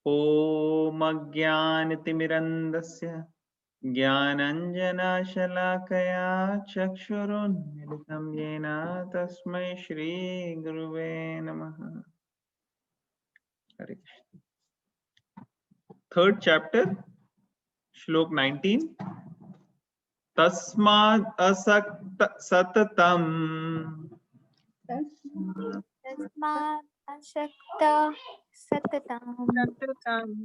ॐ अज्ञानतिमिरन्धस्य ज्ञानञ्जनशलाकया चक्षुरुन्मिलितं येन तस्मै श्रीगुरुवे नमः। हरे कृष्ण। Third chapter, श्लोक 19। तस्माद् असक्त सततम् तस्मात् अशक्त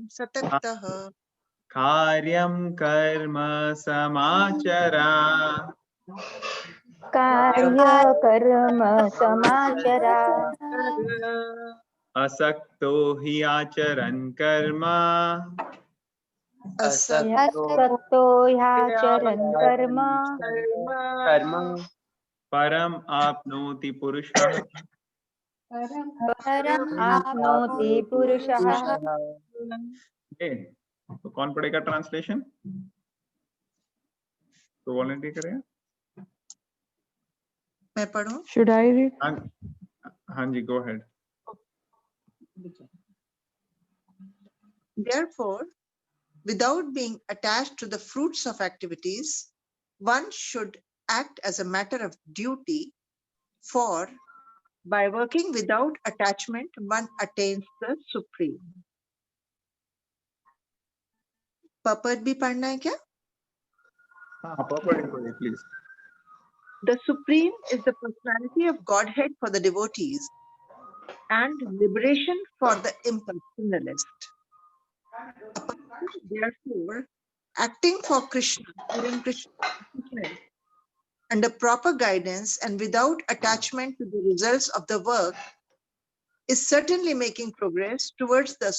सततः कार्यं कर्म समाचर कार्यकर्म समाचरा असक्तो हि आचरन् कर्म असक्तो ह्याचरन् कर्म परम आप्नोति पुरुषः। परम आप्नोति पुरुषः। तो कौन पढ़ेगा ट्रांसलेशन? तो वॉलंटियर करेगा? मैं पढ़ूं? Should I read? हाँ जी, go ahead. Therefore, without being attached to the fruits of activities, one should act as a matter of duty, for by working without attachment, one attains the supreme. Purport भी पढ़ना है क्या? हाँ, पढ़िए please. The supreme is the personality of Godhead for the devotees and liberation for the impersonalist. A person, therefore, acting for Krishna during Krishna consciousness, under proper guidance and without attachment to the results of the work, is certainly making progress towards the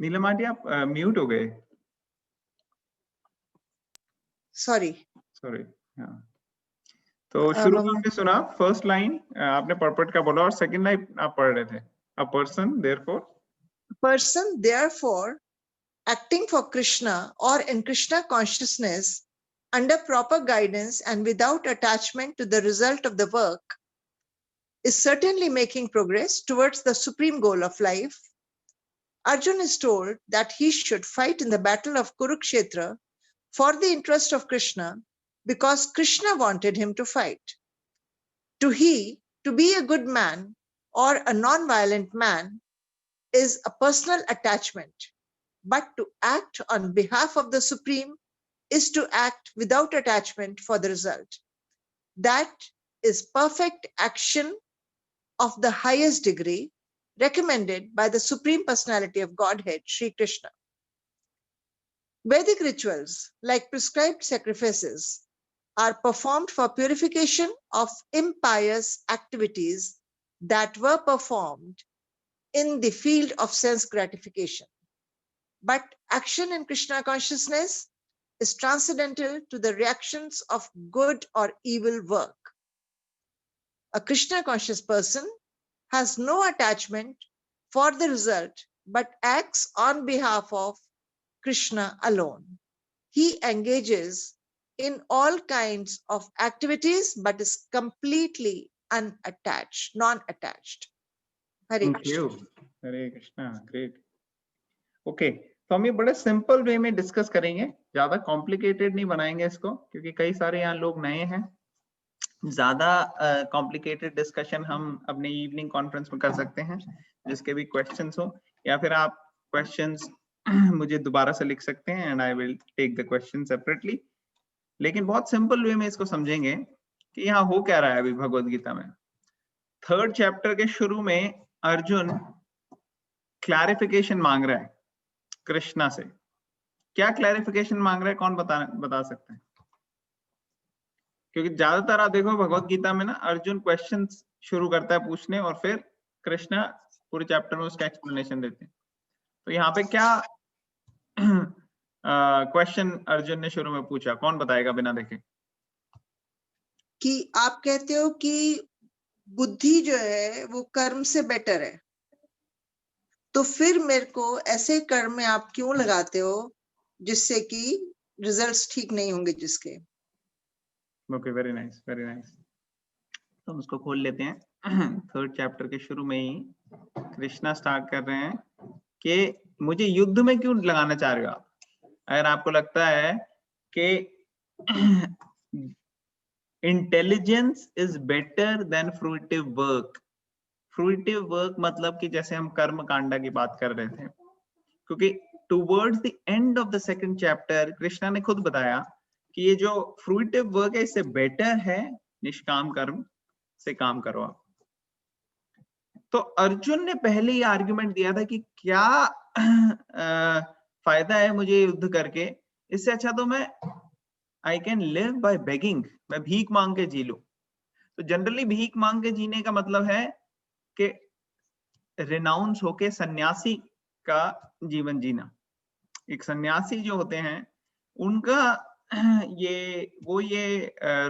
Neelam aunty, आप mute हो गए। sorry. हाँ, तो शुरू में आपने सुना first line, आपने पर्पट का बोला और सेकंड लाइन आप पढ़ रहे थे। A person therefore acting for Krishna or in Krishna consciousness under proper guidance and without attachment to the result of the work is certainly making progress towards the supreme goal of life. Arjuna is told that he should fight in the battle of Kurukshetra for the interest of Krishna because Krishna wanted him to fight. To be a good man or a non-violent man is a personal attachment, but to act on behalf of the Supreme is to act without attachment for the result. That is perfect action of the highest degree, recommended by the Supreme Personality of Godhead, Sri Krishna. Vedic rituals, like prescribed sacrifices, are performed for purification of impious activities that were performed in the field of sense gratification. But action in Krishna consciousness is transcendental to the reactions of good or evil work. A Krishna conscious person has no attachment for the result, but acts on behalf of Krishna alone. He engages in all kinds of activities, but is completely unattached, non-attached. Hare Krishna. Hare Krishna, great. Okay, तो हम ये बड़े simple way में discuss करेंगे, ज्यादा complicated नहीं बनाएंगे इसको, क्योंकि कई सारे यहाँ लोग नए हैं। ज्यादा कॉम्प्लिकेटेड डिस्कशन हम अपने इवनिंग कॉन्फ्रेंस में कर सकते हैं, जिसके भी क्वेश्चंस हो, या फिर आप क्वेश्चंस मुझे दोबारा से लिख सकते हैं and I will take the question separately. लेकिन बहुत सिंपल वे में इसको समझेंगे कि यहाँ हो क्या रहा है। अभी भगवद गीता में थर्ड चैप्टर के शुरू में अर्जुन क्लैरिफिकेशन मांग रहा है कृष्णा से। क्या क्लैरिफिकेशन मांग रहा है, कौन बता सकते हैं? क्योंकि ज्यादातर आप देखो भगवत गीता में ना, अर्जुन क्वेश्चन शुरू करता है पूछने और फिर कृष्णा पूरे चैप्टर में उसका एक्सप्लेनेशन देते हैं। तो यहाँ पे क्या क्वेश्चन अर्जुन ने शुरू में पूछा, कौन बताएगा बिना देखे? कि आप कहते हो कि बुद्धि जो है वो कर्म से बेटर है, तो फिर मेरे को ऐसे कर्म में आप क्यों लगाते हो जिससे कि रिजल्ट्स ठीक नहीं होंगे जिसके? Okay, very nice, very nice. तो हम उसको खोल लेते हैं। थर्ड चैप्टर के शुरू में ही कृष्णा स्टार्ट कर रहे हैं कि मुझे युद्ध में क्यों लगाना चाह रहे हो आप। अगर आपको लगता है कि intelligence is better than fruitive work. Fruitive work मतलब कि जैसे हम कर्म कांडा की बात कर रहे थे, क्योंकि towards the end of the second chapter Krishna ने खुद बताया कि ये जो फ्रूटिव वर्क है इससे बेटर है निष्काम कर्म से काम करो आप। तो अर्जुन ने पहले ही आर्गुमेंट दिया था कि क्या फायदा है मुझे युद्ध करके, इससे अच्छा तो मैं I can live by begging, मैं भीख मांग के जी लूं। तो जनरली भीख मांग के जीने का मतलब है कि रिनाउंस होके सन्यासी का जीवन जीना। एक सन्यासी जो होते हैं उनका ये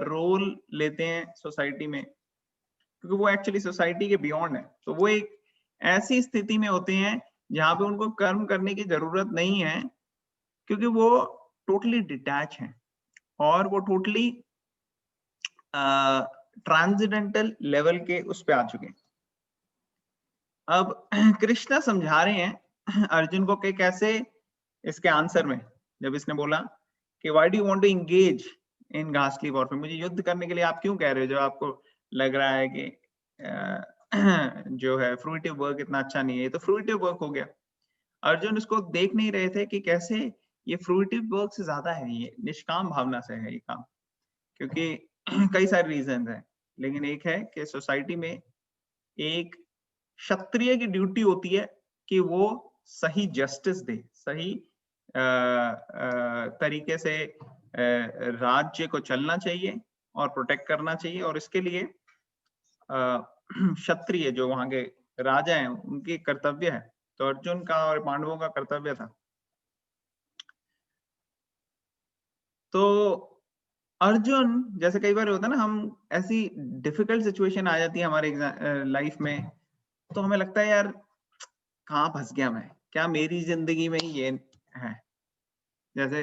रोल लेते हैं सोसाइटी में, क्योंकि वो एक्चुअली सोसाइटी के बियॉन्ड है। तो वो एक ऐसी स्थिति में होते हैं जहां पे उनको कर्म करने की जरूरत नहीं है, क्योंकि वो टोटली डिटैच हैं और वो टोटली ट्रांसेंडेंटल लेवल के उस पे आ चुके हैं। अब कृष्णा समझा रहे हैं अर्जुन को कि कैसे इसके आंसर में, जब इसने बोला कि why do you want to engage in घासली वॉरफेयर, मुझे युद्ध करने के लिए आप क्यों कह रहे हो, जो आपको लग रहा है कि जो है फ्रूटिव वर्क इतना अच्छा नहीं है। ये तो फ्रूटिव वर्क हो गया। अर्जुन इसको देख नहीं रहे थे कि कैसे ये फ्रूटिव वर्क से ज्यादा है, ये निष्काम भावना से है ये काम, क्योंकि कई सारे रीजन हैं। लेकिन एक है कि सोसाइटी में एक क्षत्रिय की ड्यूटी होती है कि वो सही जस्टिस दे, सही तरीके से राज्य को चलना चाहिए और प्रोटेक्ट करना चाहिए, और इसके लिए क्षत्रिय जो वहां के राजा हैं उनकी कर्तव्य है। तो अर्जुन का और पांडवों का कर्तव्य था। तो अर्जुन, जैसे कई बार होता है ना, हम ऐसी डिफिकल्ट सिचुएशन आ जाती है हमारे लाइफ में, तो हमें लगता है यार कहाँ फंस गया मैं, क्या मेरी जिंदगी में ही ये है। जैसे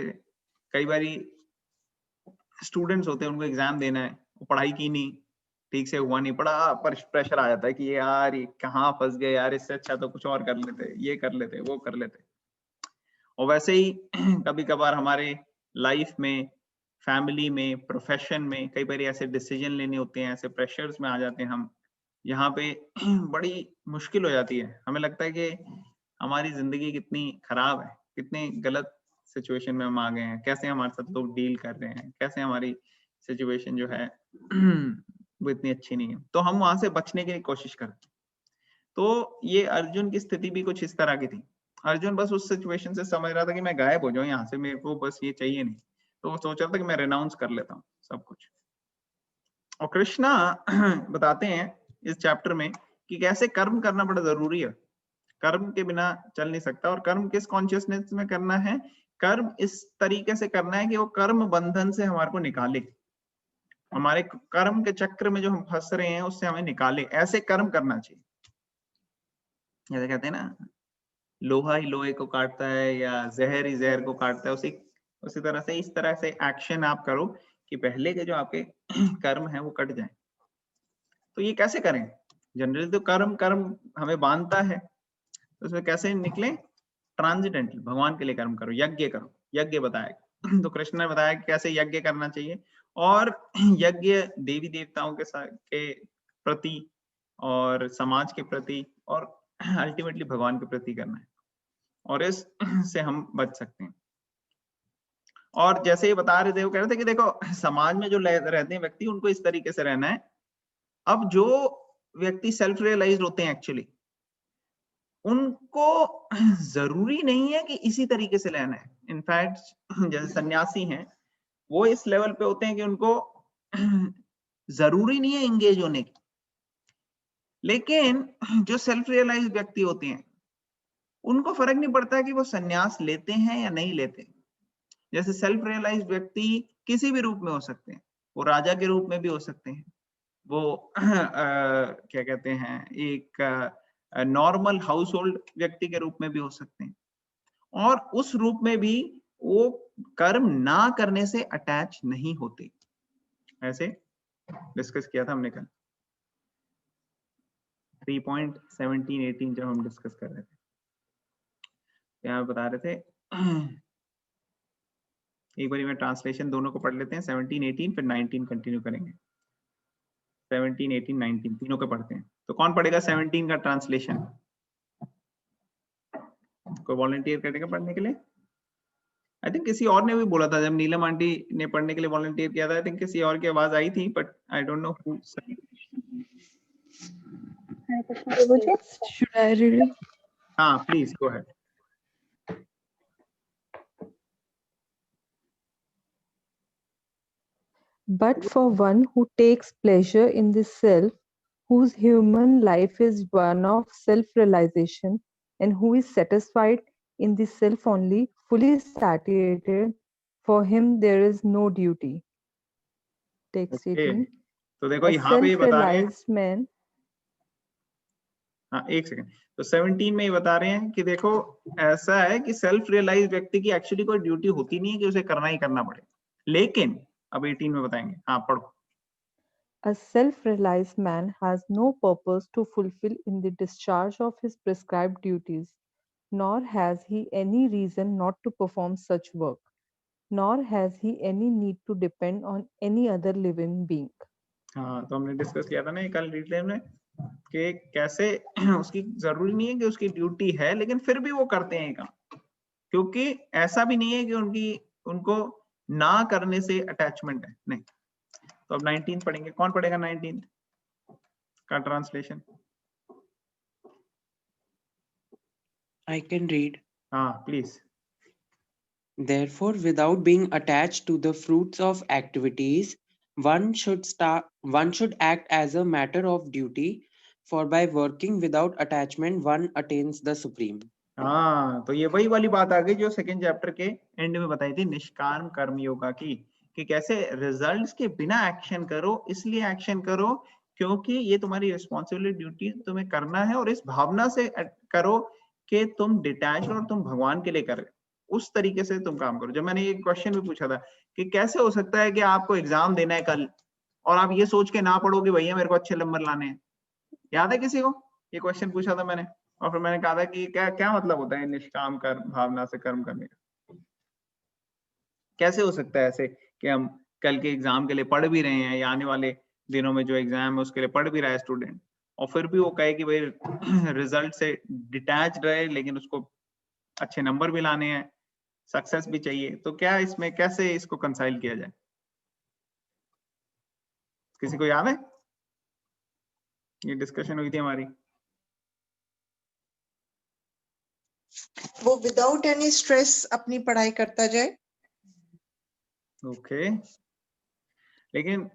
कई बारी स्टूडेंट्स होते हैं, उनको एग्जाम देना है, वो पढ़ाई की नहीं, ठीक से हुआ नहीं, बड़ा प्रेशर आ जाता है कि यार ये कहाँ फंस गए यार, इससे अच्छा तो कुछ और कर लेते, ये कर लेते, वो कर लेते। और वैसे ही कभी कभार हमारे लाइफ में, फैमिली में, प्रोफेशन में कई बार ऐसे डिसीजन लेने होते हैं, ऐसे प्रेशर्स में आ जाते हैं हम, यहाँ पे बड़ी मुश्किल हो जाती है। हमें लगता है कि हमारी जिंदगी कितनी खराब है, कितनी गलत सिचुएशन में हम आ गए हैं, कैसे हमारे साथ लोग डील कर रहे हैं, कैसे हमारी सिचुएशन जो है वो इतनी अच्छी नहीं है। तो हम वहां से बचने की कोशिश करते हैं। तो ये अर्जुन की स्थिति भी कुछ इस तरह की थी। अर्जुन बस उस सिचुएशन से समझ रहा था कि मैं गायब हो जाऊं यहाँ से, मेरे को बस ये चाहिए नहीं। तो वो सोच रहा था कि मैं रिनाउंस कर लेता हूँ सब कुछ। और कृष्णा बताते हैं इस चैप्टर में कि कैसे कर्म करना बड़ा जरूरी है, कर्म के बिना चल नहीं सकता। और कर्म किस कॉन्शियसनेस में करना है, कर्म इस तरीके से करना है कि वो कर्म बंधन से हमारे को निकाले, हमारे कर्म के चक्र में जो हम फंस रहे हैं उससे हमें निकाले। ऐसे कर्म करना चाहिए, जैसे कहते हैं ना, लोहा ही लोहे को काटता है या जहर ही जहर को काटता है, उसी तरह से इस तरह से एक्शन आप करो कि पहले के जो आपके कर्म है वो कट जाए। तो ये कैसे करें? जनरली तो कर्म हमें बांधता है, तो उसमें कैसे निकले? ट्रांजिडेंटल, भगवान के लिए कर्म करो, यज्ञ करो, यज्ञ बताया। तो कृष्ण ने बताया कि कैसे यज्ञ करना चाहिए, और यज्ञ देवी देवताओं के प्रति और समाज के प्रति और अल्टीमेटली भगवान के प्रति करना है, और इस से हम बच सकते हैं। और जैसे ये बता रहे थे, वो कह रहे थे कि देखो समाज में जो रहते हैं व्यक्ति, उनको इस तरीके से रहना है। अब जो व्यक्ति सेल्फ रियलाइज्ड होते हैं एक्चुअली, उनको जरूरी नहीं है कि इसी तरीके से लेना है। इनफैक्ट जैसे सन्यासी हैं, वो इस लेवल पे होते हैं कि उनको जरूरी नहीं है एंगेज होने की। लेकिन जो सेल्फ रियलाइज्ड व्यक्ति होते हैं, उनको फर्क नहीं पड़ता कि वो सन्यास लेते हैं या नहीं लेते। जैसे सेल्फ रियलाइज्ड व्यक्ति किसी भी रूप में हो सकते हैं, वो राजा के रूप में भी हो सकते हैं, वो क्या कहते हैं, एक नॉर्मल हाउस होल्ड व्यक्ति के रूप में भी हो सकते हैं, और उस रूप में भी वो कर्म ना करने से अटैच नहीं होते। ऐसे डिस्कस किया था हमने कल। 3.17-18 जब हम डिस्कस कर रहे थे, यहाँ बता रहे थे। एक बार मैं ट्रांसलेशन दोनों को पढ़ लेते हैं, 17-18 फिर 19 कंटिन्यू करेंगे। 17-18-19 तीनों को पढ़ते हैं। तो कौन पढ़ेगा 17 का ट्रांसलेशन? कोई वॉलंटियर करेगा पढ़ने के लिए? आई थिंक किसी और ने भी बोला था, जब नीलम आंटी ने पढ़ने के लिए वॉलंटियर किया था, आई थिंक किसी और की आवाज आई थी, but I don't know who. Should I read it? हाँ please go ahead. But for one who takes pleasure in the self, whose human life is one of self-realization, and who is satisfied in the self only, fully satiated, for him there is no duty. Text Okay. 18. तो देखो A यहाँ पे ये बता रहे हैं, self-realized man. हाँ एक सेकंड, तो 17 में ये बता रहे हैं कि देखो ऐसा है कि सेल्फ रियलाइज व्यक्ति की एक्चुअली कोई ड्यूटी होती नहीं है कि उसे करना ही करना पड़े, लेकिन अब 18 में बताएंगे। हाँ पढ़ो। A self-realized man has no purpose to fulfill in the discharge of his prescribed duties, nor has he any reason not to perform such work, nor has he any need to depend on any other living being. हाँ तो हमने discuss किया था ना कल detail में कि कैसे उसकी जरूरी नहीं है कि उसकी ड्यूटी है, लेकिन फिर भी वो करते हैं काम, क्योंकि ऐसा भी नहीं है कि उनको ना करने से अटैचमेंट है, नहीं। तो अब 19 पढ़ेंगे। कौन पढ़ेगा 19 का ट्रांसलेशन? I can read. हाँ please. Therefore, without being attached to the fruits of activities, one should act as a matter of duty, for by working without attachment, one attains the supreme. हाँ तो ये वही वाली बात आ गई जो second chapter के एंड में बताई थी, निष्काम कर्म योगा की, कि कैसे रिजल्ट्स के बिना एक्शन करो, इसलिए एक्शन करो क्योंकि ये तुम्हारी रिस्पॉन्सिबिलिटी ड्यूटी तुम्हें करना है, और इस भावना से करो कि तुम डिटैच और तुम भगवान के लिए कर रहे, उस तरीके से तुम काम करो। जब मैंने ये क्वेश्चन भी पूछा था कि कैसे हो सकता है कि आपको एग्जाम देना है कल और आप ये सोच के ना पढ़ोगे भैया मेरे को अच्छे नंबर लाने हैं, याद है किसी को? ये क्वेश्चन पूछा था मैंने, और फिर मैंने कहा था कि क्या मतलब होता है निष्काम कर्म भावना से कर्म करने का? कैसे हो सकता है ऐसे कि हम कल के एग्जाम के लिए पढ़ भी रहे हैं, या आने वाले दिनों में जो एग्जाम है उसके लिए पढ़ भी रहा है स्टूडेंट, और फिर भी वो कहे कि भाई रिजल्ट से डिटैच रहे लेकिन उसको अच्छे नंबर भी लाने हैं, सक्सेस भी चाहिए। तो क्या इसमें कैसे इसको कंसाइल किया जाए? किसी को याद है? ये डिस्कशन हुई थी हमारी। वो विदाउट एनी स्ट्रेस अपनी पढ़ाई करता जाए। ओके लेकिन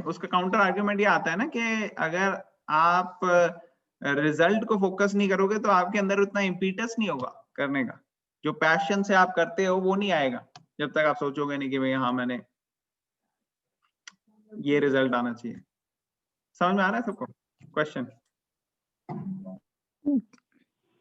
उसका काउंटर आर्ग्यूमेंट ये आता है ना कि अगर आप रिजल्ट को फोकस नहीं करोगे तो आपके अंदर उतना इम्पीटस नहीं होगा करने का, जो पैशन से आप करते हो वो नहीं आएगा जब तक आप सोचोगे नहीं कि भाई हाँ मैंने ये रिजल्ट आना चाहिए। समझ में आ रहा है सबको क्वेश्चन?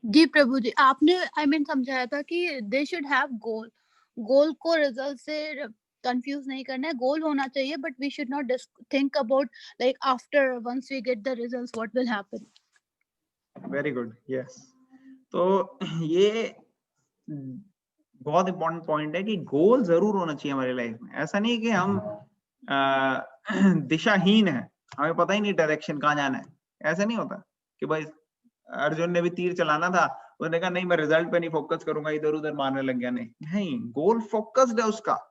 जी प्रभु जी, आपने समझाया था कि दे शुड हैव गोल, गोल को रिजल्ट से कंफ्यूज नहीं करना है, गोल होना चाहिए but we should not think about like after once we get the results what will happen. Very good, yes. तो ये बहुत इंपॉर्टेंट पॉइंट है कि गोल जरूर होना चाहिए हमारी लाइफ में। ऐसा नहीं कि हम दिशाहीन है, हमें पता ही नहीं डायरेक्शन कहाँ जाना है, ऐसा नहीं होता कि भाई अर्जुन ने भी तीर चलाना था, उसने कहा नहीं मैं रिजल्ट पे नहीं फोकस करूंगा, इधर उधर मारने लग गया। नहीं, गोल फोकस्ड है उसका।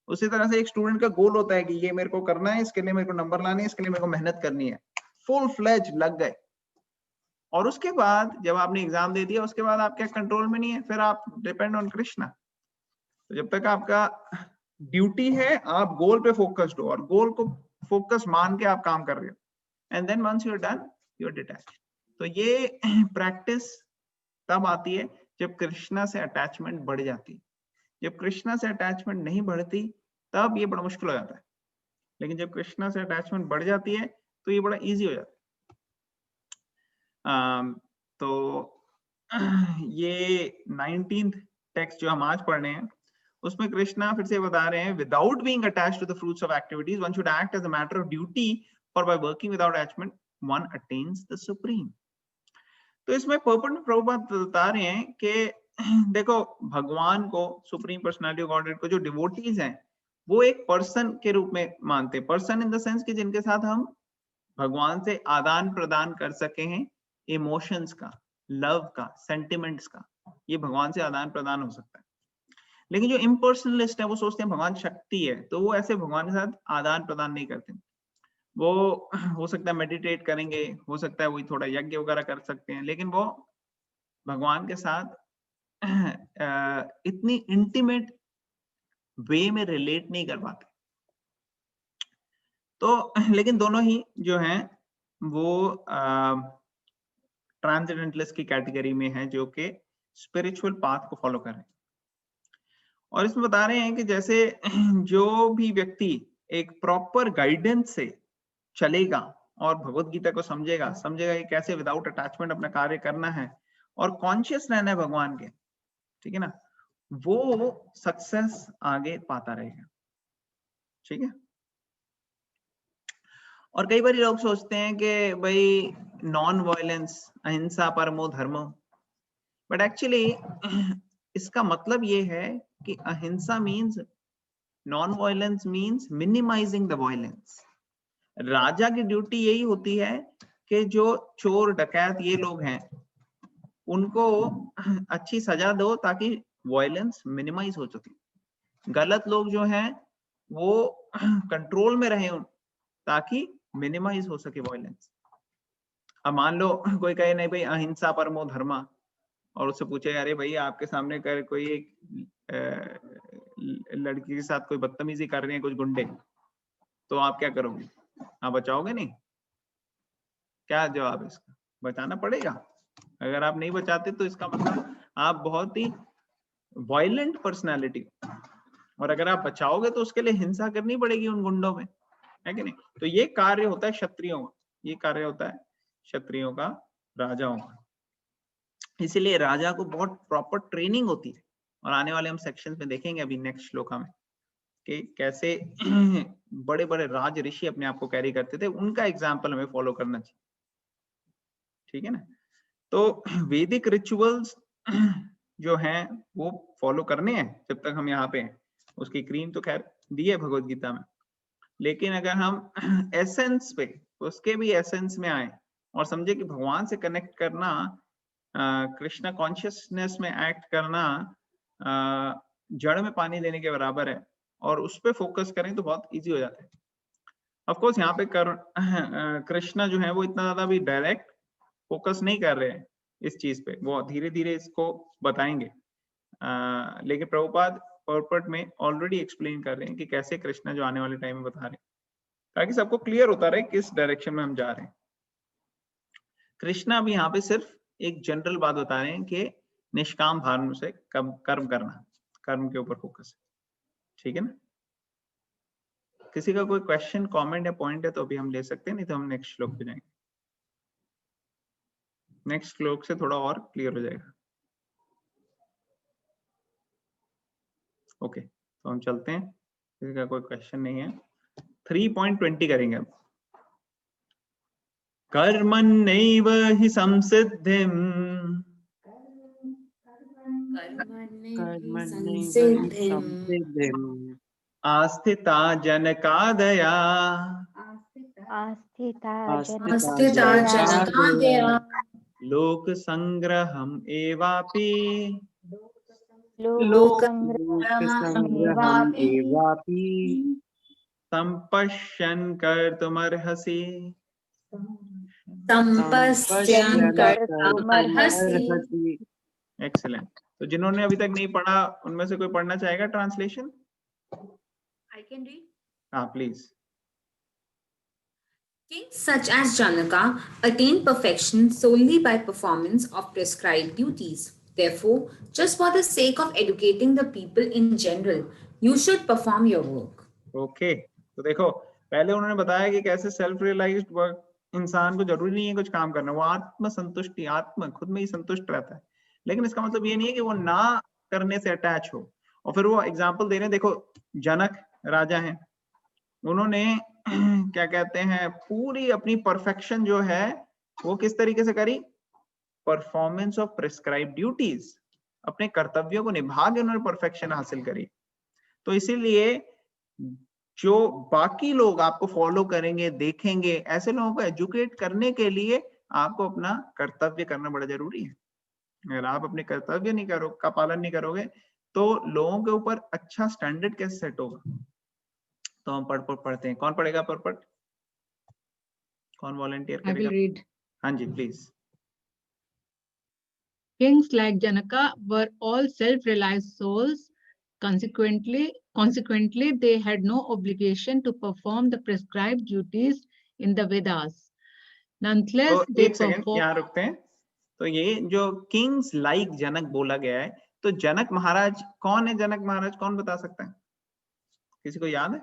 उसी तरह से एक स्टूडेंट का गोल होता है कि ये मेरे को करना है, इसके लिए मेरे को नंबर लाने हैं, इसके लिए मेरे को मेहनत करनी है, फुल फ्लेज लग गए। और उसके बाद जब आपने एग्जाम दे दिया उसके बाद आप क्या कंट्रोल में नहीं है, फिर आप डिपेंड ऑन कृष्णा। तो जब तक आपका ड्यूटी है आप गोल पे फोकस्ड हो और गोल को फोकस मान के आप काम कर रहे हो, and then once you are done you are detached. तो ये प्रैक्टिस तब आती है जब कृष्णा से अटैचमेंट बढ़ जाती है। जब कृष्णा से अटैचमेंट नहीं बढ़ती तब ये बड़ा मुश्किल हो जाता है, लेकिन जब कृष्णा से अटैचमेंट बढ़ जाती है तो ये बड़ा इजी हो जाता है। तो ये 19th टेक्स्ट जो हम आज पढ़ रहे हैं उसमें कृष्णा फिर से बता रहे हैं, without being attached to the fruits of activities one should act as a matter of duty, for by working without attachment one attends the supreme. तो इसमें प्रभुपाद बता रहे हैं कि देखो भगवान को, सुप्रीम पर्सनालिटी ऑफ गॉडहेड को जो डिवोटीज हैं वो एक पर्सन के रूप में मानते हैं। पर्सन इन द सेंस कि जिनके साथ हम भगवान से आदान प्रदान कर सके हैं इमोशंस का, लव का, सेंटिमेंट्स का, ये भगवान से आदान प्रदान हो सकता है। लेकिन जो इम्पर्सनलिस्ट है वो सोचते हैं भगवान शक्ति है, तो वो ऐसे भगवान के साथ आदान प्रदान नहीं करते। वो हो सकता है मेडिटेट करेंगे, हो सकता है वही थोड़ा यज्ञ वगैरह कर सकते हैं, लेकिन वो भगवान के साथ इतनी इंटीमेट वे में रिलेट नहीं कर पाते। तो लेकिन दोनों ही जो हैं वो ट्रांसेंडेंटलिस्ट की कैटेगरी में है, जो कि स्पिरिचुअल पाथ को फॉलो कर रहे हैं। और इसमें बता रहे हैं कि जैसे जो भी व्यक्ति एक प्रॉपर गाइडेंस से चलेगा और भगवत गीता को समझेगा कि कैसे विदाउट अटैचमेंट अपना कार्य करना है और कॉन्शियस रहना है भगवान के, ठीक है ना, वो सक्सेस आगे पाता रहेगा। ठीक है। और कई बार लोग सोचते हैं कि भाई नॉन वायलेंस, अहिंसा परमो धर्मो, बट एक्चुअली इसका मतलब ये है कि ahimsa means, non violence means minimising the violence. राजा की ड्यूटी यही होती है कि जो चोर डकैत ये लोग हैं उनको अच्छी सजा दो ताकि वायलेंस मिनिमाइज हो सके। गलत लोग जो हैं वो कंट्रोल में रहे ताकि मिनिमाइज हो सके वायलेंस। अब मान लो कोई कहे नहीं भाई अहिंसा परमो धर्मा, और उससे पूछे अरे भाई आपके सामने कर कोई एक लड़की के साथ कोई बदतमीजी कर रहे हैं कुछ गुंडे, तो आप क्या करोगे? आप बचाओगे नहीं? क्या जवाब है इसका? बचाना पड़ेगा। अगर आप नहीं बचाते तो इसका मतलब आप बहुत ही वायलेंट पर्सनालिटी, और अगर आप बचाओगे तो उसके लिए हिंसा करनी पड़ेगी उन गुंडों में, है कि नहीं? तो ये कार्य होता है क्षत्रियों का, ये कार्य होता है क्षत्रियों का, राजाओं का। इसीलिए राजा को बहुत प्रॉपर ट्रेनिंग होती है, और आने वाले हम सेक्शन में देखेंगे अभी नेक्स्ट श्लोका में कि कैसे बड़े बड़े राज ऋषि अपने आप को कैरी करते थे, उनका एग्जाम्पल हमें फॉलो करना चाहिए। ठीक है ना। तो वैदिक रिचुअल्स जो हैं वो फॉलो करने हैं जब तक हम यहाँ पे हैं। उसकी क्रीम तो खैर दी है भगवत गीता में, लेकिन अगर हम एसेंस पे, उसके भी एसेंस में आए और समझे कि भगवान से कनेक्ट करना, कृष्णा कॉन्शियसनेस में एक्ट करना जड़ में पानी देने के बराबर है, और उस पे फोकस करें तो बहुत इजी हो जाता है। ऑफ कोर्स यहाँ पे कृष्णा जो है वो इतना ज्यादा भी डायरेक्ट फोकस नहीं कर रहे हैं इस चीज पे, वो धीरे धीरे इसको बताएंगे। लेकिन प्रभुपाद पर्पट में ऑलरेडी एक्सप्लेन कर रहे हैं कि कैसे कृष्णा जो आने वाले टाइम में बता रहे हैं, ताकि सबको क्लियर होता रहे किस डायरेक्शन में हम जा रहे हैं। कृष्णा भी यहाँ पे सिर्फ एक जनरल बात बता रहे हैं कि निष्काम भाव से कर्म करना, कर्म के ऊपर फोकस है। ठीक है ना। किसी का कोई क्वेश्चन, कमेंट या पॉइंट है तो अभी हम ले सकते हैं, नहीं तो हम नेक्स्ट श्लोक पे जाएंगे। नेक्स्ट श्लोक से थोड़ा और क्लियर हो जाएगा। ओके, तो हम चलते हैं। किसी का कोई क्वेश्चन नहीं है। 3.20 करेंगे अब। कर्मण्यैव हि संसिद्धिम् आस्थिता जनकादया लोक संग्रहम् एवापि संपश्यन् कर्तुमर्हसि। एक्सीलेंट। तो जिन्होंने अभी तक नहीं पढ़ा उनमें से कोई पढ़ना चाहेगा ट्रांसलेशन? I can read. हाँ please. Kings such as Janaka attained perfection solely by performance of prescribed duties. Therefore, just for the sake of educating the people in general, you should perform your work. Okay, तो देखो पहले उन्होंने बताया कि कैसे self realised work, इंसान को जरूरी नहीं है कुछ काम करना, वो आत्म संतुष्टि, आत्म खुद में ही संतुष्ट रहता है। लेकिन इसका मतलब ये नहीं है कि वो ना करने से अटैच हो। और फिर वो एग्जाम्पल दे रहे हैं, देखो जनक राजा हैं, उन्होंने क्या कहते हैं पूरी अपनी परफेक्शन जो है वो किस तरीके से करी? परफॉर्मेंस ऑफ प्रिस्क्राइब ड्यूटीज, अपने कर्तव्यों को निभा के उन्होंने परफेक्शन हासिल करी। तो इसीलिए जो बाकी लोग आपको फॉलो करेंगे, देखेंगे, ऐसे लोगों को एजुकेट करने के लिए आपको अपना कर्तव्य करना बड़ा जरूरी है। अगर आप अपने कर्तव्य नहीं का पालन नहीं करोगे तो लोगों के ऊपर अच्छा स्टैंडर्ड कैसे सेट होगा। तो हम पढ़ते हैं। कौन पढ़ेगा पर्पट? कौन वॉलंटियर I will करेगा? read. हाँ जी please. Kings like Janaka were all self-realized souls. Consequently, they had no obligation to perform the prescribed duties in the Vedas. Nonetheless, तो they एक सेकंड performed. यहाँ रुकते हैं। तो ये जो किंग्स लाइक जनक बोला गया है, तो जनक महाराज कौन है? जनक महाराज कौन बता सकता है? किसी को याद है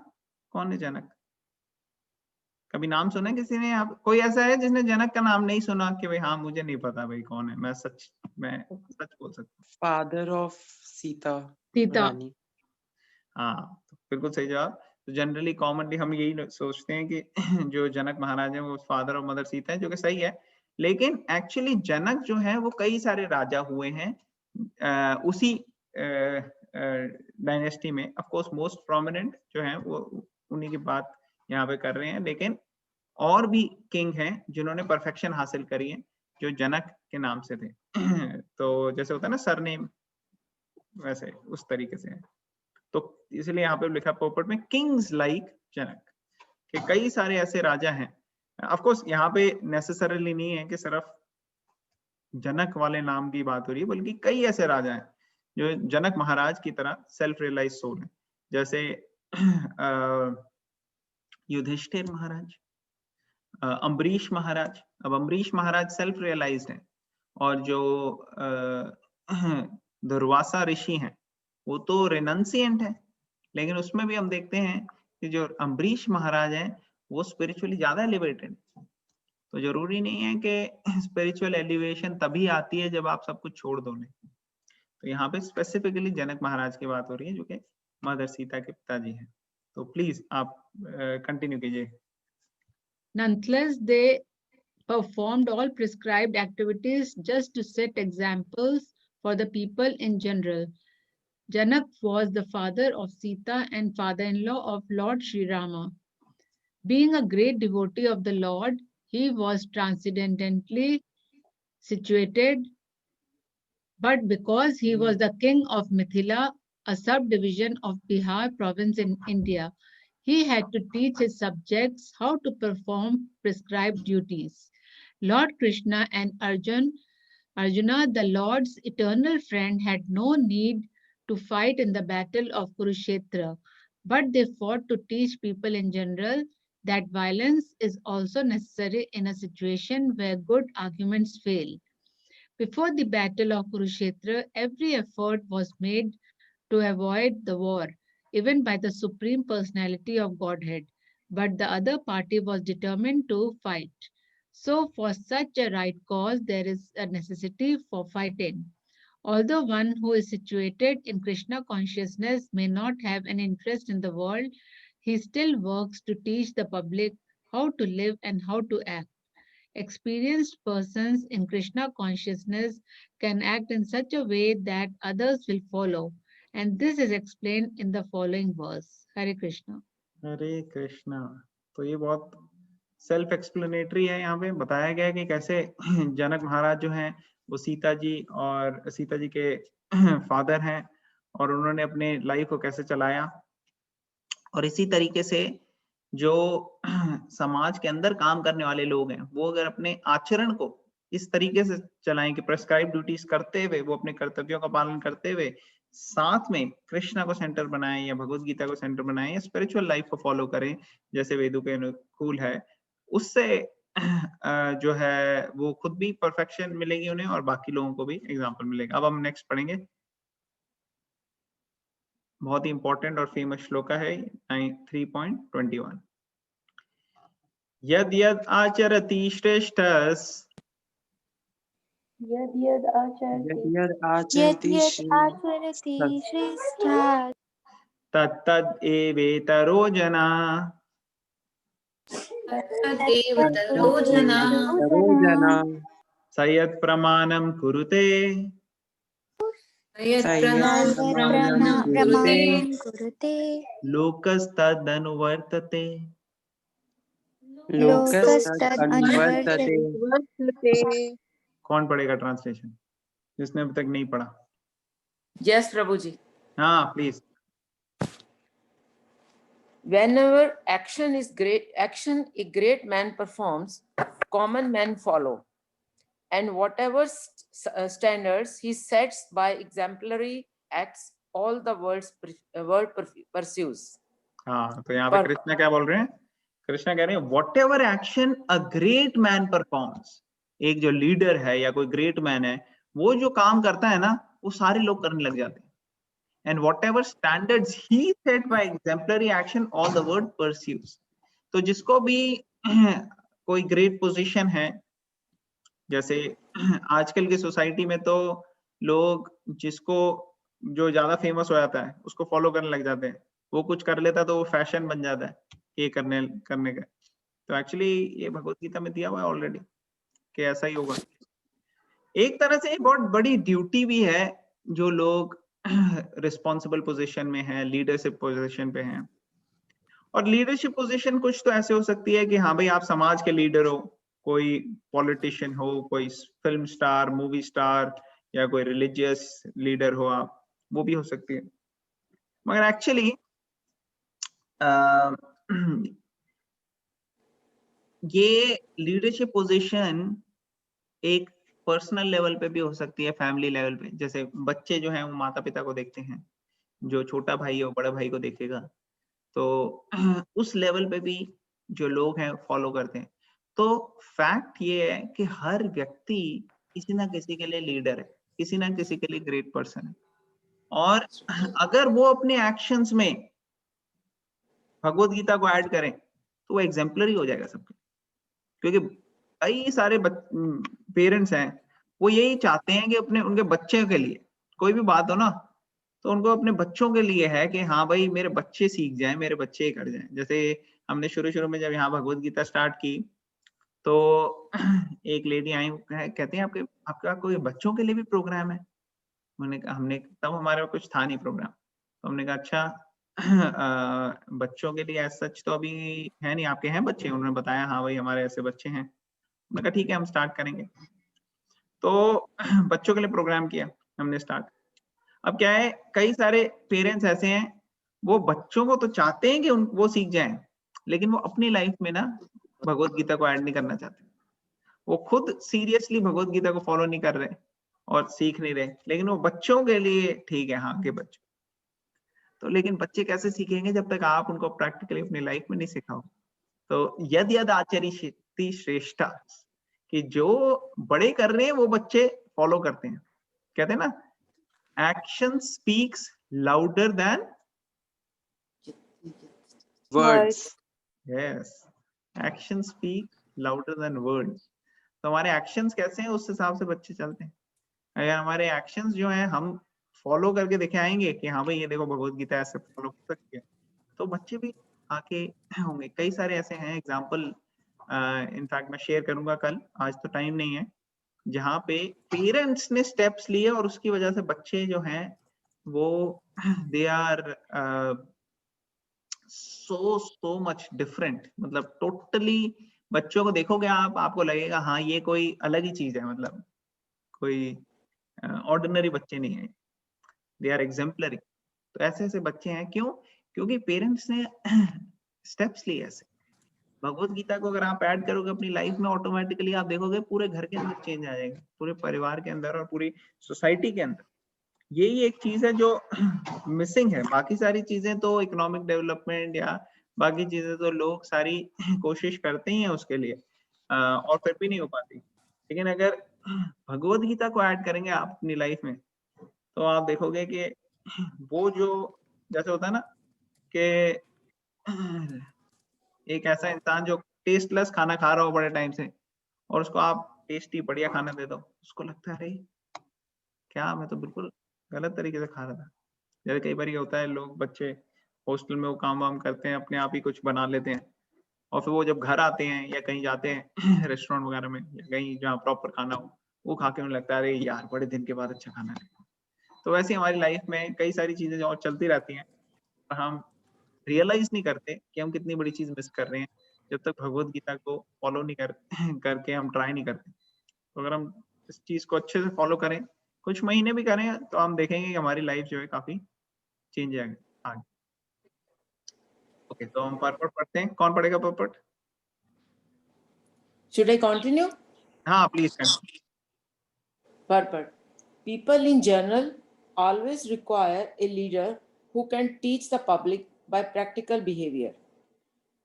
कौन है जनक? कभी नाम सुना है किसी ने? आप कोई ऐसा है जिसने जनक का नाम नहीं सुना कि भाई हाँ मुझे नहीं पता भाई कौन है? मैं सच बोल सकता हूँ। Father of Sita Sita. रानी। हाँ तो बिल्कुल सही जवाब। तो जनरली कॉमनली हम यही सोचते हैं कि जो जनक महाराज है वो फादर और मदर सीता है, जो कि सही है। लेकिन एक्चुअली जनक जो है वो कई सारे राजा हुए हैं उसी डायनेस्टी में। ऑफ कोर्स मोस्ट प्रोमिनेंट जो है वो उन्हीं की बात यहाँ पे कर रहे हैं, लेकिन और भी किंग हैं जिन्होंने परफेक्शन हासिल करी है जो जनक के नाम से थे। तो जैसे होता है ना सरनेम, वैसे उस तरीके से है। तो इसलिए यहाँ पे लिखा पोपट में किंग्स लाइक जनक, कि कई सारे ऐसे राजा हैं। ऑफ कोर्स यहाँ पे नेसेसरली नहीं है कि सिर्फ जनक वाले नाम की बात हो रही है, बल्कि कई ऐसे राजा हैं जो जनक महाराज की तरह सेल्फ रियलाइज सोल है। जैसे युधिष्ठिर महाराज, अम्बरीश महाराज। अब अम्बरीश महाराज सेल्फ रियलाइज्ड हैं, और जो दुर्वासा ऋषि हैं वो तो रिनंसिएंट है। लेकिन उसमें भी हम देखते हैं कि जो अम्बरीश महाराज हैं वो स्पिरिचुअली ज्यादा एलिवेटेड। तो जरूरी नहीं है कि स्पिरिचुअल एलिवेशन तभी आती है जब आप सब कुछ छोड़ दो। तो यहाँ पे स्पेसिफिकली जनक महाराज की बात हो रही है जो कि मदर सीता के पिताजी हैं। तो प्लीज आप कंटिन्यू कीजिए। Nonetheless, they performed all prescribed activities just to set examples for the people in general. Janak was the father of Sita and father-in-law of Lord Sri Rama. Being a great devotee of the Lord, he was transcendently situated, but because he was the king of Mithila, a subdivision of Bihar province in India, he had to teach his subjects how to perform prescribed duties. Lord Krishna and Arjuna, the Lord's eternal friend, had no need to fight in the battle of Kurukshetra, but they fought to teach people in general that violence is also necessary in a situation where good arguments fail. Before the battle of Kurukshetra, every effort was made to avoid the war, even by the Supreme Personality of Godhead, but the other party was determined to fight. So, for such a right cause, there is a necessity for fighting. Although one who is situated in Krishna consciousness may not have an interest in the world, he still works to teach the public how to live and how to act. Experienced persons in Krishna consciousness can act in such a way that others will follow. And this is explained in the following verse. Hare Krishna. हरे कृष्णा। तो ये बहुत self explanatory है। यहाँ पे बताया गया है कि कैसे जनक महाराज जो हैं वो सीता जी के फादर हैं, और उन्होंने अपने लाइफ को कैसे चलाया। और इसी तरीके से जो समाज के अंदर काम करने वाले लोग हैं वो अगर अपने आचरण को इस तरीके से चलाएं कि प्रेस्क्राइब ड्यूटीज करते हुए, वो अपने कर्तव्यों का पालन करते हुए साथ में कृष्णा को सेंटर बनाएं या भगवत गीता को सेंटर बनाएं या स्पिरिचुअल लाइफ को फॉलो करें जैसे वेदों के अनुकूल है, उससे जो है वो खुद भी परफेक्शन मिलेगी उन्हें और बाकी लोगों को भी एग्जाम्पल मिलेगा। अब हम नेक्स्ट पढ़ेंगे। बहुत ही इंपॉर्टेंट और फेमस श्लोक है 3.21। यद यद आचरति श्रेष्ठस् यद्यद् आचरति आचरति श्रेष्ठः तत्तद् एवेतरो जना तदेव तरो जना सयत् प्रमाणं कुरुते प्रमाणं कुरुते लोकस्तदनुवर्तते। लोकस्तदनुवर्तते। कौन पढ़ेगा ट्रांसलेशन, जिसने अभी तक नहीं पढ़ा? Yes, Prabhuji. हाँ please. Whenever action a great man performs, common men follow. And whatever standards he sets by exemplary acts, all the world pursues. हाँ, तो यहाँ पे कृष्णा क्या बोल रहे हैं? कृष्णा कह रहे हैं what ever action a great man performs, एक जो लीडर है या कोई ग्रेट मैन है, वो जो काम करता है ना, वो सारे लोग करने लग जाते हैं। And whatever standards he set by exemplary action, all the world pursues. तो जिसको भी कोई ग्रेट पोजीशन है, जैसे आजकल की सोसाइटी में तो लोग जिसको जो ज्यादा फेमस हो जाता है उसको फॉलो करने लग जाते हैं। वो कुछ कर लेता है तो वो फैशन बन जाता है ये करने का। तो एक्चुअली ये भगवत गीता में दिया हुआ है ऑलरेडी कि ऐसा ही होगा। एक तरह से बहुत बड़ी ड्यूटी भी है जो लोग रिस्पॉन्सिबल पोजीशन में है, लीडरशिप पोजीशन पे हैं। और लीडरशिप पोजीशन कुछ तो ऐसे हो सकती है कि हाँ भाई आप समाज के लीडर हो, कोई पॉलिटिशियन हो, कोई फिल्म स्टार, मूवी स्टार, या कोई रिलीजियस लीडर हो आप, वो भी हो सकती है। मगर एक्चुअली ये लीडरशिप पोजीशन एक पर्सनल लेवल पे भी हो सकती है, फैमिली लेवल पे। जैसे बच्चे जो हैं वो माता पिता को देखते हैं, जो छोटा भाई है वो बड़ा भाई को देखेगा, तो उस लेवल पे भी जो लोग हैं फॉलो करते हैं। तो फैक्ट ये है कि हर व्यक्ति किसी ना किसी के लिए लीडर है, किसी ना किसी के लिए ग्रेट पर्सन है। और अगर वो अपने एक्शंस में भगवत गीता को ऐड करें तो वो एग्जाम्पलरी हो जाएगा सबके। क्योंकि कई सारे पेरेंट्स हैं वो यही चाहते हैं कि अपने उनके बच्चे के लिए कोई भी बात हो ना, तो उनको अपने बच्चों के लिए है कि हाँ भाई मेरे बच्चे सीख जाएं, मेरे बच्चे कर जाएं। जैसे हमने शुरू में जब यहाँ भगवत गीता स्टार्ट की तो एक लेडी आई, कहते हैं आपका कोई बच्चों के लिए भी प्रोग्राम है? हमने तब हमारे कुछ था नहीं प्रोग्राम, तो हमने कहा अच्छा बच्चों के लिए सच तो अभी है नहीं, आपके हैं बच्चे? उन्होंने बताया हाँ भाई हमारे ऐसे बच्चे हैं। मैंने कहा ठीक है हम स्टार्ट करेंगे। तो बच्चों के लिए प्रोग्राम किया हमने स्टार्ट। अब क्या है, कई सारे पेरेंट्स ऐसे हैं वो बच्चों को तो चाहते हैं कि वो सीख जाएं, लेकिन वो अपनी लाइफ में ना भगवत गीता को ऐड नहीं करना चाहते। वो खुद सीरियसली भगवत गीता को फॉलो नहीं कर रहे और सीख नहीं रहे, लेकिन वो बच्चों के लिए ठीक है, हाँ के बच्चे। तो लेकिन बच्चे कैसे सीखेंगे जब तक आप उनको प्रैक्टिकली अपनी लाइफ में नहीं सिखाओ। तो यद यद आचरिष्यति श्रेष्ठा, कि जो बड़े कर रहे हैं वो बच्चे फॉलो करते हैं। कहते हैं ना action speaks louder than words. Yes, action speak louder than words. तो हमारे एक्शंस कैसे हैं उस हिसाब से बच्चे चलते हैं। अगर हमारे एक्शंस जो हैं हम फॉलो करके दिखे आएंगे कि हाँ भाई ये देखो भगवत गीता ऐसे फॉलो कर सकते हैं, तो बच्चे भी आके होंगे। कई सारे ऐसे हैं एग्जाम्पल, इनफैक्ट मैं शेयर करूंगा कल, आज तो टाइम नहीं है, जहाँ पे पेरेंट्स ने स्टेप्स लिए और उसकी वजह से बच्चे जो हैं वो they are so much different. मतलब टोटली बच्चों को देखोगे आप, आपको लगेगा हाँ ये कोई अलग ही चीज है, मतलब कोई ऑर्डिनरी बच्चे नहीं है, दे आर एग्जाम्पलरी। तो ऐसे ऐसे बच्चे हैं, क्यों? क्योंकि पेरेंट्स ने स्टेप्स लिए ऐसे। भगवत गीता को अगर आप ऐड करोगे अपनी लाइफ में, ऑटोमेटिकली आप देखोगे पूरे घर के अंदर चेंज आ जाएगा, पूरे परिवार के अंदर और पूरी सोसाइटी के अंदर। यही एक चीज है जो मिसिंग है। बाकी सारी चीजें तो इकोनॉमिक डेवलपमेंट या बाकी चीजें तो लोग सारी कोशिश करते ही हैं उसके लिए, और फिर भी नहीं हो पाती। लेकिन अगर भगवत गीता को ऐड करेंगे आप अपनी लाइफ में, तो आप देखोगे कि वो जो जैसे होता है ना कि एक ऐसा इंसान जो टेस्टलेस खाना खा रहा हो बड़े टाइम से, और उसको आप टेस्टी बढ़िया खाना दे दो, उसको लगता है अरे क्या मैं तो बिल्कुल गलत तरीके से खा रहा था। जैसे कई बार ये होता है, लोग बच्चे हॉस्टल में वो काम वाम करते हैं, अपने आप ही कुछ बना लेते हैं, और फिर वो जब घर आते हैं या कहीं जाते हैं रेस्टोरेंट वगैरह में या कहीं जहाँ प्रॉपर खाना हो, वो खा के उन्हें लगता है अरे यार बड़े दिन के बाद अच्छा खाना है। तो वैसे हमारी लाइफ में कई सारी चीजें और चलती रहती हैं, और हम रियलाइज नहीं करते कि हम कितनी बड़ी चीज मिस कर रहे हैं जब तक भगवत गीता को फॉलो नहीं करके हम ट्राई नहीं करते। तो अगर हम इस चीज को अच्छे से फॉलो करें, कुछ महीने भी करें, तो हम देखेंगे कि हमारी लाइफ जो है काफी चेंज आगे। ओके, तो हम पर्पट पढ़ते हैं। कौन पढ़ेगा पर्पट? Should I continue? हाँ please continue. Purport. People in general always require a leader who can teach the public by practical behavior.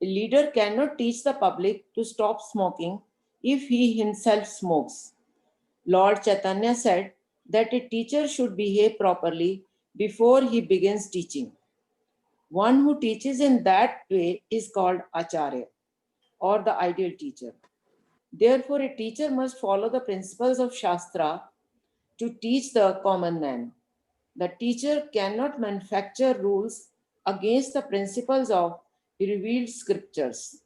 A leader cannot teach the public to stop smoking if he himself smokes. Lord Chaitanya said that a teacher should behave properly before he begins teaching. One who teaches in that way is called Acharya, or the ideal teacher. Therefore, a teacher must follow the principles of Shastra to teach the common man. The teacher cannot manufacture rules against the principles of revealed scriptures.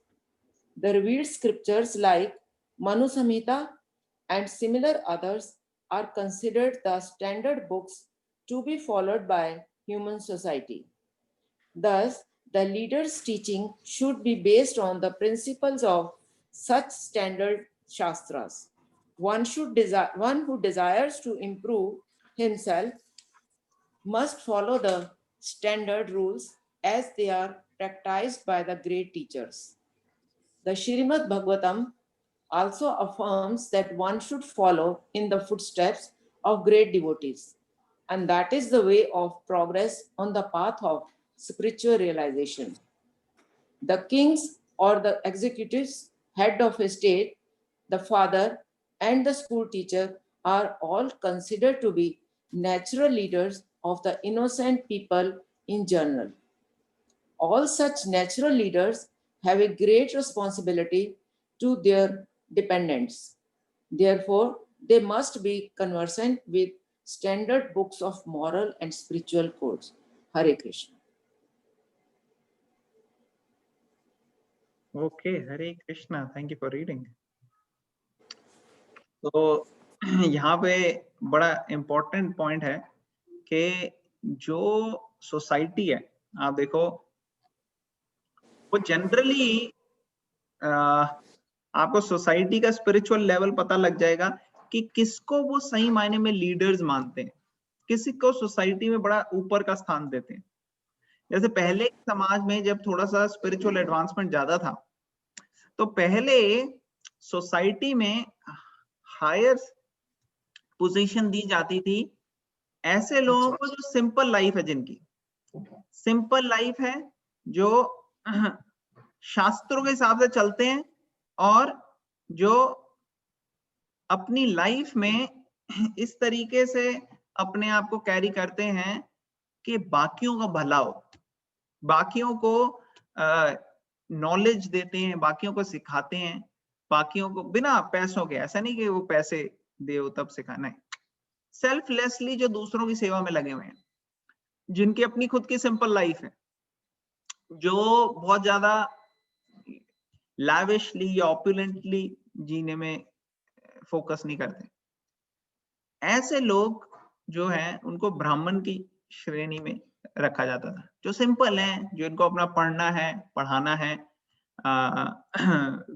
The revealed scriptures like Manu Samhita and similar others are considered the standard books to be followed by human society. Thus, the leader's teaching should be based on the principles of such standard shastras. One who desires to improve himself must follow the standard rules as they are practiced by the great teachers. The Srimad Bhagavatam also affirms that one should follow in the footsteps of great devotees, and that is the way of progress on the path of spiritual realization. The kings or the executives, head of a state, the father, and the school teacher are all considered to be natural leaders of the innocent people in general. All such natural leaders have a great responsibility to their dependents. Therefore, they must be conversant with standard books of moral and spiritual codes. Hare Krishna. Okay, Hare Krishna, thank you for reading. तो यहाँ पे बड़ा important point है कि जो society है, आप देखो वो जनरली आपको सोसाइटी का स्पिरिचुअल लेवल पता लग जाएगा कि किसको वो सही मायने में लीडर्स मानते हैं, किसी को सोसाइटी में बड़ा ऊपर का स्थान देते हैं। जैसे पहले समाज में जब थोड़ा सा स्पिरिचुअल एडवांसमेंट ज्यादा था, तो पहले सोसाइटी में हायर पोजीशन दी जाती थी ऐसे लोगों को जो सिंपल लाइफ है, जिनकी सिंपल लाइफ है, जो शास्त्रों के हिसाब से चलते हैं और जो अपनी लाइफ में इस तरीके से अपने आप को कैरी करते हैं कि बाकियों का भला हो, बाकियों को नॉलेज देते हैं, बाकियों को सिखाते हैं, बाकियों को बिना पैसों के। ऐसा नहीं कि वो पैसे दे तब सिखाना है, सेल्फलेसली जो दूसरों की सेवा में लगे हुए हैं, जिनकी अपनी खुद की सिंपल लाइफ है, जो बहुत ज्यादा लैविशली या ऑपुलेंटली जीने में फोकस नहीं करते। ऐसे लोग जो हैं उनको ब्राह्मण की श्रेणी में रखा जाता था, जो सिंपल हैं, जो इनको अपना पढ़ना है, पढ़ाना है,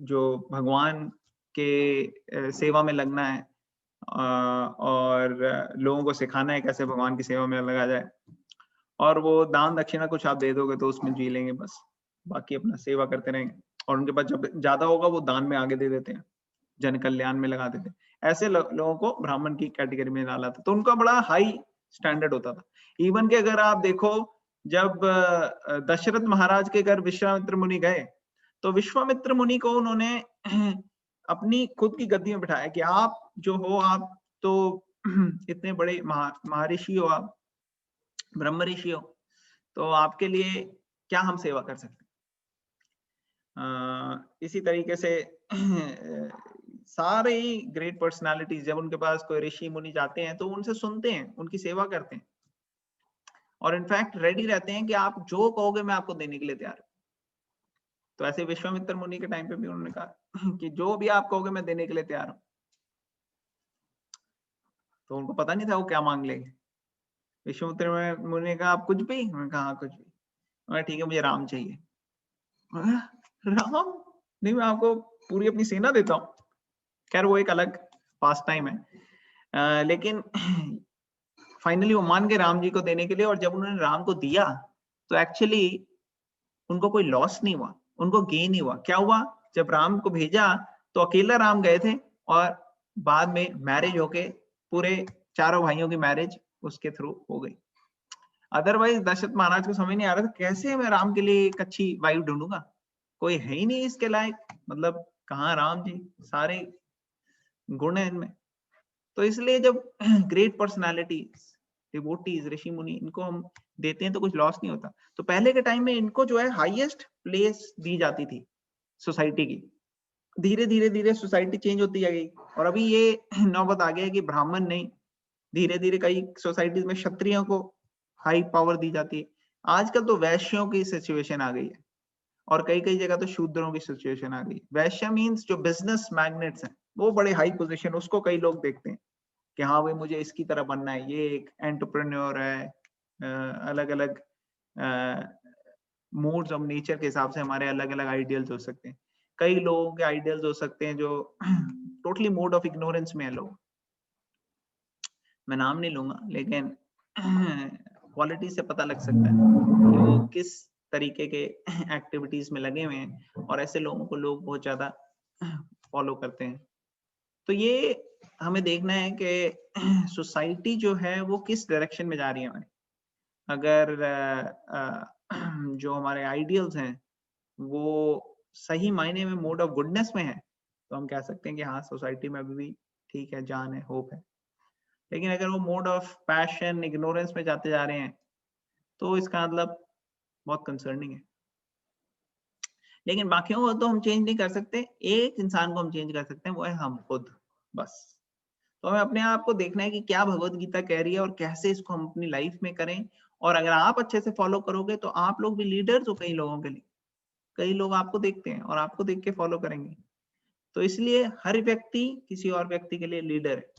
जो भगवान के सेवा में लगना है और लोगों को सिखाना है कैसे भगवान की सेवा में लगा जाए। और वो दान दक्षिणा कुछ आप दे दोगे तो उसमें जी लेंगे, बस बाकी अपना सेवा करते रहेंगे। और उनके पास जब ज्यादा होगा वो दान में आगे दे देते हैं, जन कल्याण में लगा देते हैं। ऐसे लोगों को ब्राह्मण की कैटेगरी में डाला था, तो उनका बड़ा हाई स्टैंडर्ड होता था। इवन के अगर आप देखो, जब दशरथ महाराज के घर विश्वामित्र मुनि गए, तो विश्वामित्र मुनि को उन्होंने अपनी खुद की गद्दी में बिठाया कि आप जो हो, आप तो इतने बड़े महर्षि हो, आप ब्रह्म ऋषि हो, तो आपके लिए क्या हम सेवा कर सकते हैं। इसी तरीके से सारे ही ग्रेट पर्सनालिटीज जब उनके पास कोई ऋषि मुनि जाते हैं तो उनसे सुनते हैं, उनकी सेवा करते हैं और इनफैक्ट रेडी रहते हैं कि आप जो कहोगे मैं आपको देने के लिए तैयार हूं। तो ऐसे विश्वामित्र मुनि के टाइम पे भी उन्होंने कहा कि जो भी आप कहोगे मैं देने के लिए तैयार हूं। तो उनको पता नहीं था वो क्या मांग लेंगे। विश्वामित्र मुनि ने कहा आप कुछ भी? उन्होंने कहा हाँ कुछ भी। उन्होंने ठीक है मुझे राम चाहिए। राम नहीं, मैं आपको पूरी अपनी सेना देता हूँ। खैर वो एक अलग पास टाइम है। लेकिन फाइनली वो मान गए राम जी को देने के लिए, और जब उन्होंने राम को दिया तो एक्चुअली उनको कोई लॉस नहीं हुआ, उनको गेन ही हुआ। क्या हुआ, जब राम को भेजा तो अकेला राम गए थे, और बाद में मैरिज होके पूरे चारों भाइयों की मैरिज उसके थ्रू हो गई। अदरवाइज दशरथ महाराज को समझ नहीं आ रहा था कैसे मैं राम के लिए एक अच्छी वाइफ ढूंढूंगा, कोई है ही नहीं इसके लायक, मतलब कहाँ राम जी, सारे गुण है इनमें। तो इसलिए जब ग्रेट पर्सनालिटीज, डिवोटीज, ऋषि मुनि, इनको हम देते हैं तो कुछ लॉस नहीं होता। तो पहले के टाइम में इनको जो है हाईएस्ट प्लेस दी जाती थी सोसाइटी की। धीरे धीरे धीरे सोसाइटी चेंज होती गई, और अभी ये नौबत आ गया है कि ब्राह्मण नहीं, धीरे धीरे कई सोसाइटीज में क्षत्रियों को हाई पावर दी जाती है। आजकल तो वैश्यों की सिचुएशन आ गई है, और कई कई जगह तो शूद्रों की सिचुएशन आ गई। वैश्य मीन्स जो बिजनेस मैग्नेट्स हैं, वो बड़े हाई पोजीशन, उसको कई लोग देखते हैं कि हाँ भाई मुझे इसकी तरह बनना है, ये एक एंटरप्रेन्योर है। अलग अलग मूड्स ऑफ नेचर के हिसाब से हमारे अलग अलग आइडियल्स हो सकते हैं। कई लोगों के आइडियल्स हो सकते हैं जो टोटली मोड ऑफ इग्नोरेंस में है लोग, मैं नाम नहीं लूंगा, लेकिन क्वालिटी से पता लग सकता है कि वो किस तरीके के एक्टिविटीज में लगे हुए हैं, और ऐसे लोगों को लोग बहुत ज्यादा फॉलो करते हैं। तो ये हमें देखना है कि सोसाइटी जो है वो किस डायरेक्शन में जा रही है हमारी। अगर जो हमारे आइडियल्स हैं वो सही मायने में मोड ऑफ गुडनेस में है, तो हम कह सकते हैं कि हाँ सोसाइटी में अभी भी ठीक है, जान है, होप है। लेकिन अगर वो मोड ऑफ पैशन, इग्नोरेंस में जाते जा रहे हैं, तो इसका मतलब बहुत कंसर्निंग है। लेकिन बाकियों को तो हम चेंज नहीं कर सकते, एक इंसान को हम चेंज कर सकते हैं, वो है हम खुद, बस। तो हमें अपने आप को देखना है कि क्या भगवत गीता कह रही है और कैसे इसको हम अपनी लाइफ में करें। और अगर आप अच्छे से फॉलो करोगे तो आप लोग भी लीडर्स हो कई लोगों के लिए। कई लोग आपको देखते हैं और आपको देख के फॉलो करेंगे। तो इसलिए हर व्यक्ति किसी और व्यक्ति के लिए लीडर है।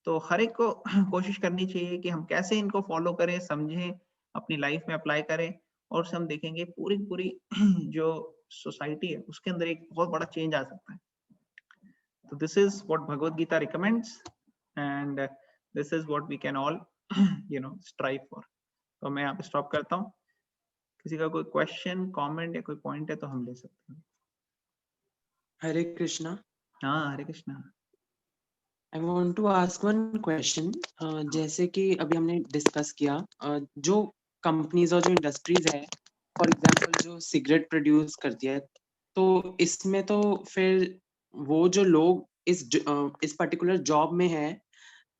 तो हर एक को कोशिश करनी चाहिए कि हम कैसे इनको फॉलो करें, समझें, अपनी लाइफ में अप्लाई करें, और हम देखेंगे पूरी जो सोसाइटी है उसके अंदर एक बहुत बड़ा चेंज आ सकता है। So this is what Bhagavad Gita recommends, and this is what we can all, strive for. तो मैं यहाँ पे स्टॉप करता हूँ। किसी का कोई क्वेश्चन, कमेंट या कोई पॉइंट है तो हम ले सकते हैं। हरे कृष्णा। हाँ, हरे Krishna. I want to ask one question. जैसे कि अभी हमने डिस्कस किया, जो कंपनीज और जो इंडस्ट्रीज है, फॉर एग्जांपल जो सिगरेट प्रोड्यूस करती है, तो इसमें तो फिर वो जो लोग इस पर्टिकुलर जॉब में है,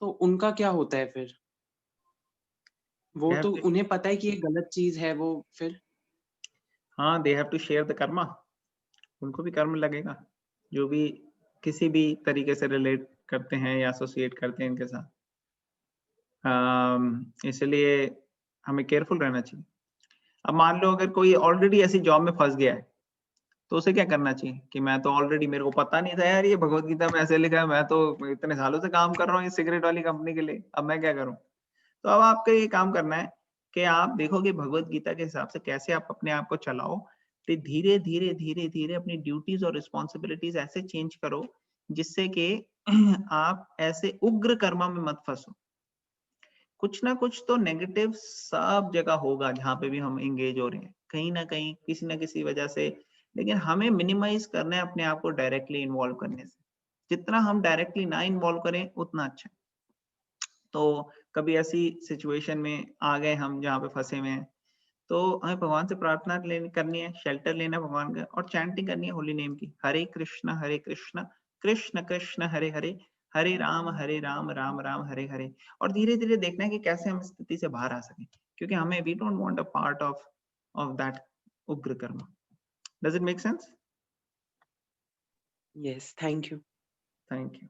तो उनका क्या होता है फिर? वो तो उन्हें पता है कि ये गलत चीज है, वो फिर हाँ, they have to share the karma. उनको भी कर्म लगेगा, जो भी किसी भी तरीके से रिलेट करते हैं या एसोसिएट करते हैं इनके साथ। इसलिए हमें केयरफुल रहना चाहिए। अब मान लो अगर कोई ऑलरेडी ऐसी जॉब में फंस गया है, तो उसे क्या करना चाहिए कि मैं तो ऑलरेडी, मेरे को पता नहीं था यार ये भगवत गीता में ऐसे लिखा है, मैं तो इतने सालों से काम कर रहा हूँ इस सिगरेट वाली कंपनी के लिए, अब मैं क्या करूँ? तो अब आपको ये काम करना है कि आप देखोगे भगवत गीता के हिसाब से कैसे आप अपने आप को चलाओ। तो धीरे धीरे धीरे धीरे अपनी ड्यूटीज और रिस्पॉन्सिबिलिटीज ऐसे चेंज करो जिससे कि आप ऐसे उग्र कर्म में मत फंसो। कुछ ना कुछ तो नेगेटिव सब जगह होगा जहाँ पे भी हम एंगेज हो रहे हैं, कहीं ना कहीं किसी ना किसी वजह से। लेकिन हमें मिनिमाइज करना है अपने आप को डायरेक्टली इन्वॉल्व करने से। जितना हम डायरेक्टली ना इन्वॉल्व करें उतना अच्छा। तो कभी ऐसी सिचुएशन में आ गए हम जहाँ पे फंसे हुए हैं, तो हमें भगवान से प्रार्थना करनी है, शेल्टर लेना है भगवान का, और चैंटिंग करनी है होली नेम की, हरे कृष्ण कृष्ण कृष्ण हरे हरे, हरे राम राम राम हरे हरे। और धीरे धीरे देखना है कि कैसे हम स्थिति से बाहर आ सकें, क्योंकि हमें we don't want a part of that उग्र कर्म। Does it make sense? Yes, thank you. Thank you.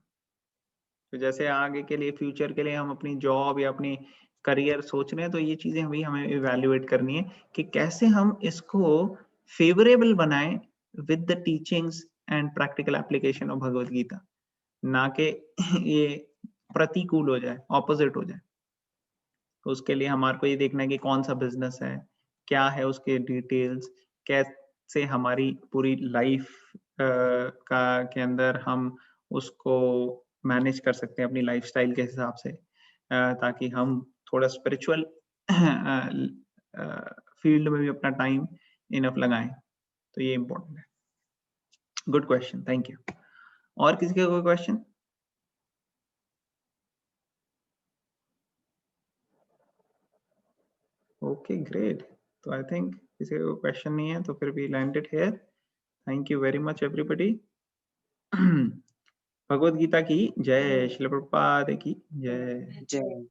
तो जैसे आगे के लिए, फ्यूचर के लिए हम अपनी जॉब या अपनी करियर सोच रहे हैं, तो ये चीजें हमें इवैल्यूएट करनी है कि कैसे हम इसको फेवरेबल बनाएं with the teachings and practical application of Bhagavad Gita, ना कि ये प्रतिकूल हो जाए, ऑपोजिट हो जाए। तो उसके लिए हमारे को ये देखना है कि कौन सा बिजनेस है, क्या है उसके डिटेल्स, कैसे हमारी पूरी लाइफ का के अंदर हम उसको मैनेज कर सकते हैं अपनी लाइफस्टाइल के हिसाब से, ताकि हम थोड़ा स्पिरिचुअल फील्ड में भी अपना टाइम इनफ लगाएं। तो ये इम्पोर्टेंट है। Good question, thank you. और किसी का कोई क्वेश्चन? Okay great. तो आई थिंक किसी का कोई क्वेश्चन नहीं है, तो फिर we landed here. Thank you very much everybody. Bhagavad Gita की जय, श्रील प्रभुपाद की जय। जय